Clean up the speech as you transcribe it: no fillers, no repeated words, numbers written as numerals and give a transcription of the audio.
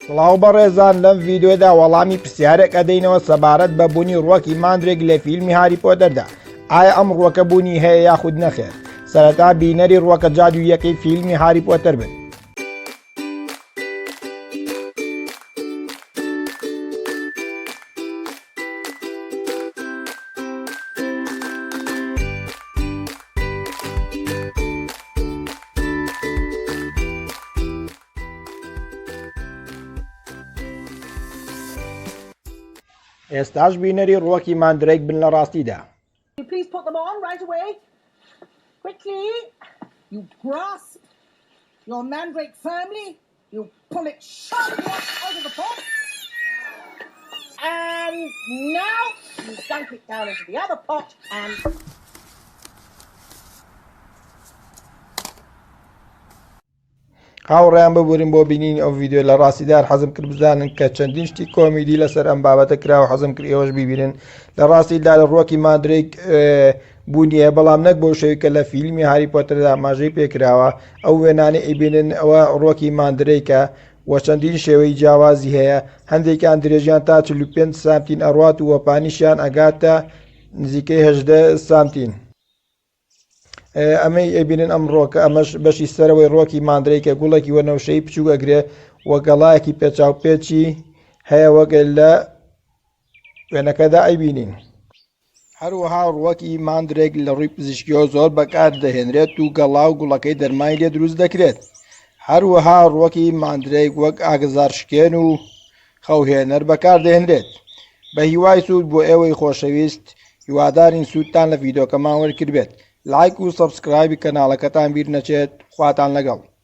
سڵاو بەڕێزان، لەم ڤیددیۆدا وەڵامی پرسیارێک ئەدەینەوە سەبارەت بە بوونی ڕووەکی ماندرێک لە فیلمی هاری پۆتەردا. ئایا ئەم ڕووەکە بوونی هەیە یاخود نەخێر؟ سەرەتا بینەری ڕووەکە جادوویەکەی فیلمی هاری پۆتەر بن. ئێستاش بینەری ڕووەکی ماندرێک بن لە ڕاستیدا. Please put them on right away. Quickly. You grasp your mandrake firmly. You pull it sharply out of the pot. And now you dunk it down into the other pot and... هاوڕێیان ببورین بۆ بینین ئەو ڤیددیۆ لە ڕاستیدار. حەزم کرد بزانن کە چەندین شتی کۆمیدی لەسەر ئەم بابەتە کراوە. حەزم کرد ئێوەش ببینن. لە ڕاستیدا لە ڕووەکی ماندرێک بوونیە، بەڵام نەک بۆ شێوی کە لە فیلمی هاری پۆتەردا ئاماژەی پێکراوە. ئەو وێنانە ئەیبینن ئەوە ڕووەکی ماندرێکە و چەندین شێوەی جیاوازی هەیە. هەندێکیان درێژیان تا 45 سانتین ئەڕوات و وەپانیشیان ئەگاتە نزیکەی 18 سانتین. ئەمەی ئەبینن ئەم ڕۆکە، ئەمەش بەشی سەرەوەی ڕۆکی ماندرێکە. گوڵێکی وەنەوشەی بچوو ئەگرێ وە گەڵایەکی پێچاوپێچی هەیە وەگە لە وێنەکەدا ئەیبینین. هەروەها ڕووەکی ماندرێک لە ڕووی پزیشکیەوە زۆر بەکار دەهێنرێت و گەڵا و گوڵەکەی دەرمانی لێ دروست دەکرێت. هەروەها ڕووەکی ماندرێک وەک ئاگزارشکێن و خەوهێنەر بەکار دەهێنرێت. بە هیوای سوود بۆ ئێوەی خۆشەویست، هیوادارین سوودتان لە ڤیددیۆکەمان وەرگرت بێت. لایک و سەبسکرایبی کەناڵەکەتان بیر نەچێت. خواتان لەگەڵ.